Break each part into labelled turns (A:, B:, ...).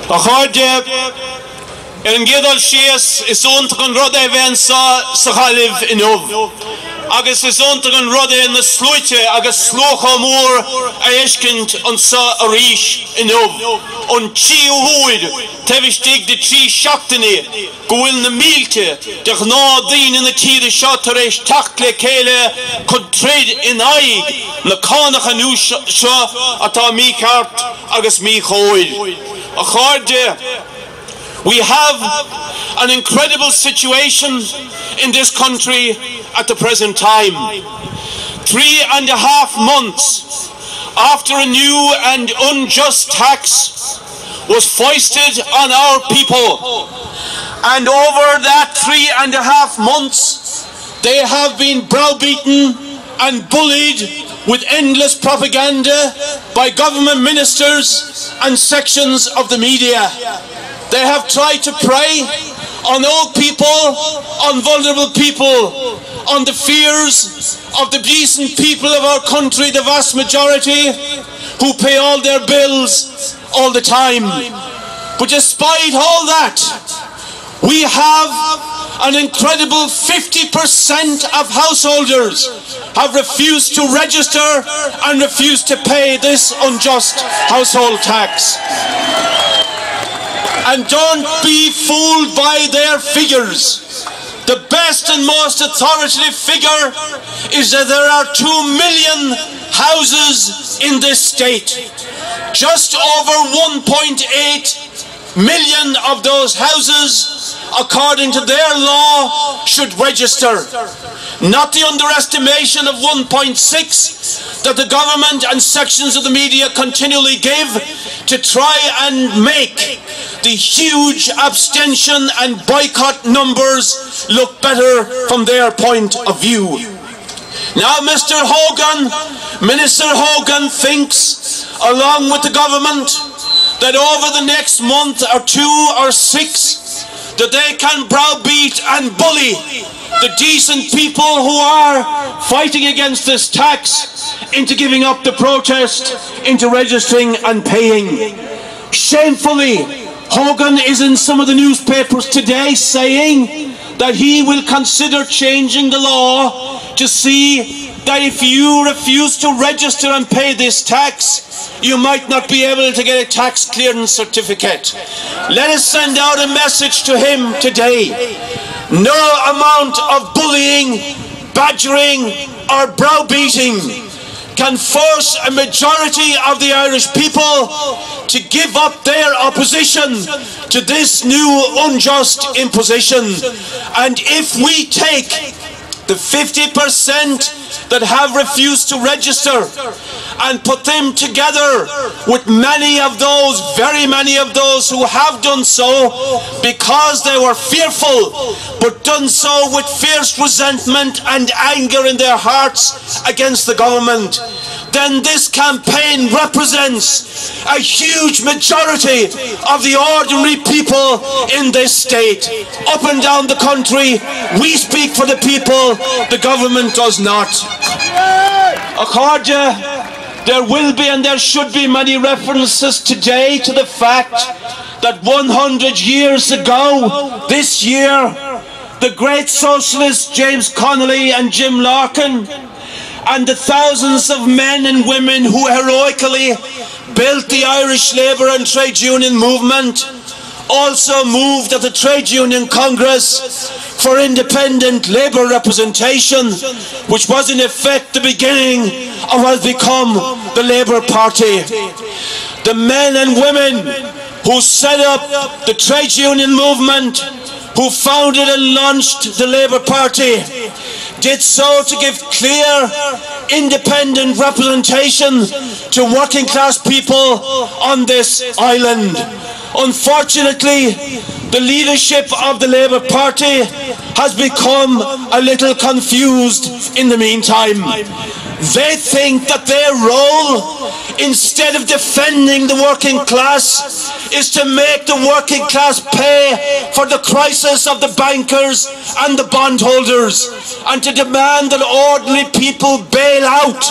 A: Achard Gedal Shias is onteren Rodde Vensa Sahaliv Inov. Agus is onteren Rodde in the Sluite, Agus Slochamur, Aeshkint on Sa Arish Inov. On Chi Uhuid, Tevistig the Chi Shaktani, Gwyn the Milte, the Gnadin in the Tiri Shataresh Takle Kele, could trade in Aig, Nakana Hanusha, Atami Kart, Agus Mi Hoid. Achard we have an incredible situation in this country at the present time. 3.5 months after a new and unjust tax was foisted on our people, and over that 3.5 months they have been browbeaten and bullied with endless propaganda by government ministers and sections of the media. They have tried to prey on old people, on vulnerable people, on the fears of the decent people of our country, the vast majority, who pay all their bills all the time. But despite all that, we have an incredible 50% of householders have refused to register and refused to pay this unjust household tax. And don't be fooled by their figures. The best and most authoritative figure is that there are 2 million houses in this state. Just over 1.8 million of those houses, according to their law, should register. Not the underestimation of 1.6 that the government and sections of the media continually give to try and make the huge abstention and boycott numbers look better from their point of view. Now Mr. Hogan, Minister Hogan, thinks, along with the government, that over the next month or 2 or 6 that they can browbeat and bully the decent people who are fighting against this tax into giving up the protest, into registering and paying. Shamefully, Hogan is in some of the newspapers today saying that he will consider changing the law to see that if you refuse to register and pay this tax, you might not be able to get a tax clearance certificate. Let us send out a message to him today. No amount of bullying, badgering or browbeating can force a majority of the Irish people to give up their opposition to this new unjust imposition. And if we take the 50% that have refused to register and put them together with many of those, very many of those who have done so because they were fearful, but done so with fierce resentment and anger in their hearts against the government, then this campaign represents a huge majority of the ordinary people in this state. Up and down the country, we speak for the people, the government does not. There will be and there should be many references today to the fact that 100 years ago, this year, the great socialists James Connolly and Jim Larkin and the thousands of men and women who heroically built the Irish Labour and Trade Union movement also moved at the Trade Union Congress for independent labour representation, which was in effect the beginning of what has become the Labour Party. The men and women who set up the trade union movement, who founded and launched the Labour Party, did so to give clear, independent representation to working class people on this island. Unfortunately, the leadership of the Labour Party has become a little confused in the meantime. They think that their role, instead of defending the working class, is to make the working class pay for the crisis of the bankers and the bondholders, and to demand that ordinary people bail out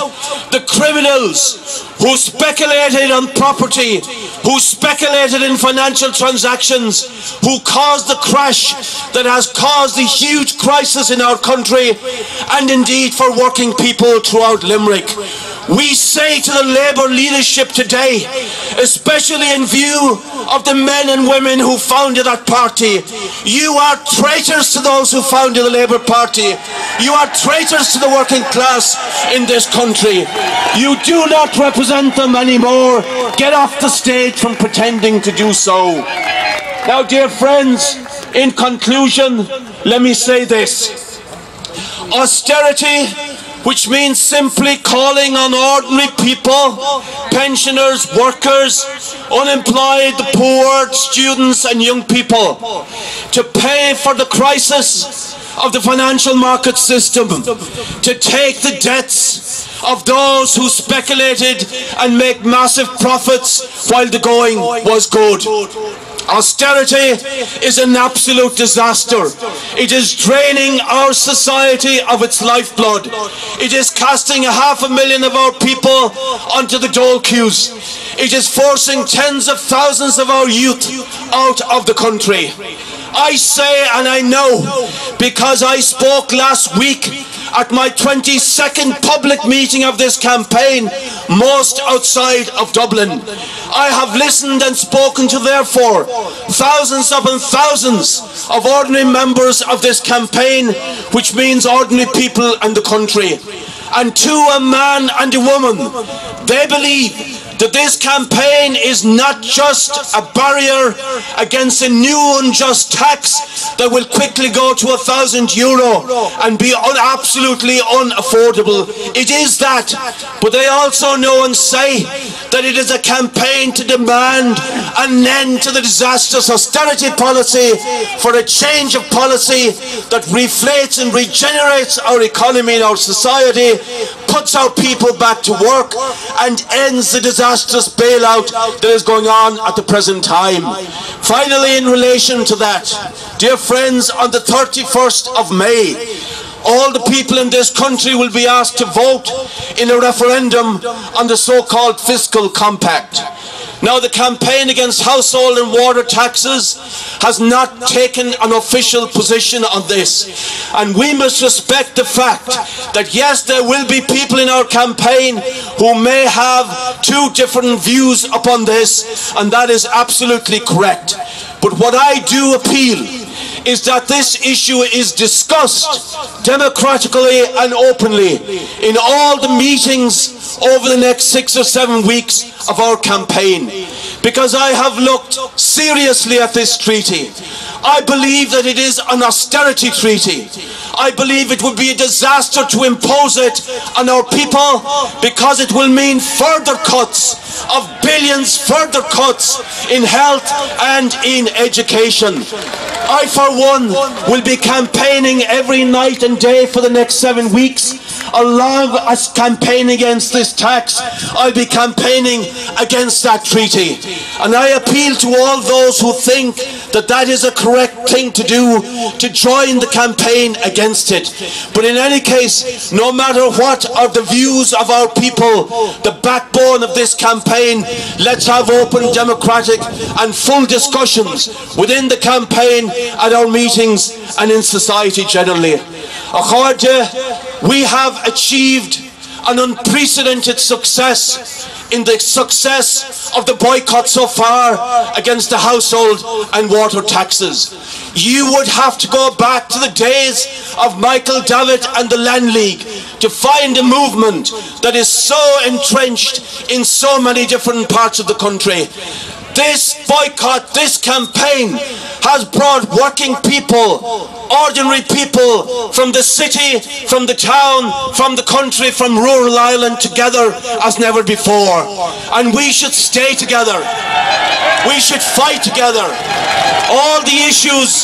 A: the criminals who speculated on property, who speculated in financial transactions, who caused the crash that has caused the huge crisis in our country and indeed for working people throughout Limerick. We say to the Labour leadership today, especially in view of the men and women who founded that party, you are traitors to those who founded the Labour Party. You are traitors to the working class in this country. You do not represent them anymore. Get off the stage from pretending to do so. Now, dear friends, in conclusion, let me say this. Austerity, which means simply calling on ordinary people, pensioners, workers, unemployed, the poor, students and young people, to pay for the crisis of the financial market system, to take the debts of those who speculated and make massive profits while the going was good. Austerity is an absolute disaster. It is draining our society of its lifeblood. It is casting 500,000 of our people onto the dole queues. It is forcing tens of thousands of our youth out of the country. I say, and I know, because I spoke last week at my 22nd public meeting of this campaign, most outside of Dublin. I have listened and spoken to, therefore, thousands upon thousands of ordinary members of this campaign, which means ordinary people and the country. And to a man and a woman, they believe that this campaign is not just a barrier against a new unjust tax that will quickly go to €1,000 and be absolutely unaffordable. It is that, but they also know and say that it is a campaign to demand an end to the disastrous austerity policy, for a change of policy that reflates and regenerates our economy and our society, puts our people back to work and ends the disastrous bailout that is going on at the present time. Finally, in relation to that, dear friends, on the 31st of May, all the people in this country will be asked to vote in a referendum on the so-called fiscal compact. Now, the campaign against household and water taxes has not taken an official position on this. And we must respect the fact that, yes, there will be people in our campaign who may have two different views upon this, and that is absolutely correct. But what I do appeal is that this issue is discussed democratically and openly in all the meetings over the next 6 or 7 weeks of our campaign. Because I have looked seriously at this treaty. I believe that it is an austerity treaty. I believe it would be a disaster to impose it on our people, because it will mean further cuts of billions, further cuts in health and in education. I, for one, will be campaigning every night and day for the next 7 weeks. Along as campaigning against this tax, I'll be campaigning against that treaty. And I appeal to all those who think that that is a correct thing to do, to join the campaign against it. But in any case, no matter what are the views of our people, the backbone of this campaign, let's have open, democratic and full discussions within the campaign, at our meetings and in society generally. We have achieved an unprecedented success in the success of the boycott so far against the household and water taxes. You would have to go back to the days of Michael Davitt and the Land League to find a movement that is so entrenched in so many different parts of the country. This boycott, this campaign has brought working people, ordinary people from the city, from the town, from the country, from rural Ireland together as never before. And we should stay together. We should fight together. All the issues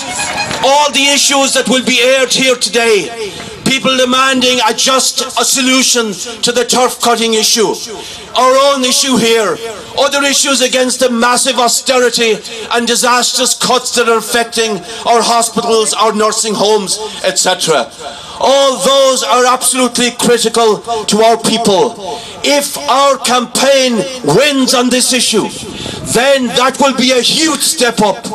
A: that will be aired here today, people demanding a solution to the turf cutting issue, our own issue here, other issues against the massive austerity and disastrous cuts that are affecting our hospitals, our nursing homes, etc. All those are absolutely critical to our people. if our campaign wins on this issue, then that will be a huge step up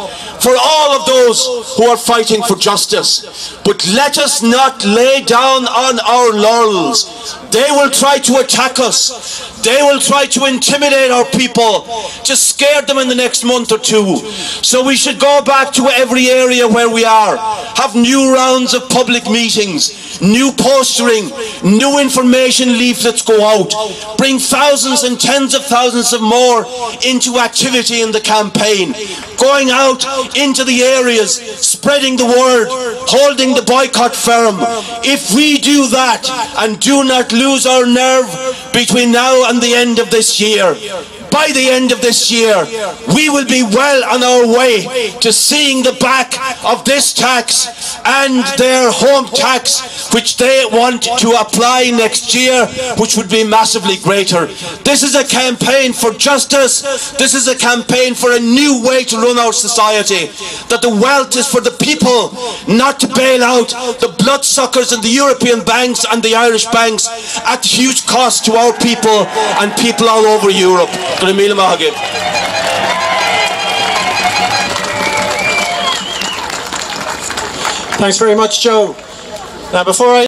A: for all of those who are fighting for justice. But let us not lay down on our laurels. They will try to attack us. They will try to intimidate our people, to scare them in the next month or two. So we should go back to every area where we are, have new rounds of public meetings, new postering, new information leaflets go out, bring thousands and tens of thousands of more into activity in the campaign, going out into the areas, spreading the word, holding the boycott firm. If we do that and do not lose our nerve between now and the end of this year, by the end of this year, we will be well on our way to seeing the back of this tax and their home tax, which they want to apply next year, which would be massively greater. This is a campaign for justice. This is a campaign for a new way to run our society, that the wealth is for the people, not to bail out the bloodsuckers in the European banks and the Irish banks at huge cost to our people and people all over Europe.
B: Thanks very much, Joe. Now, before I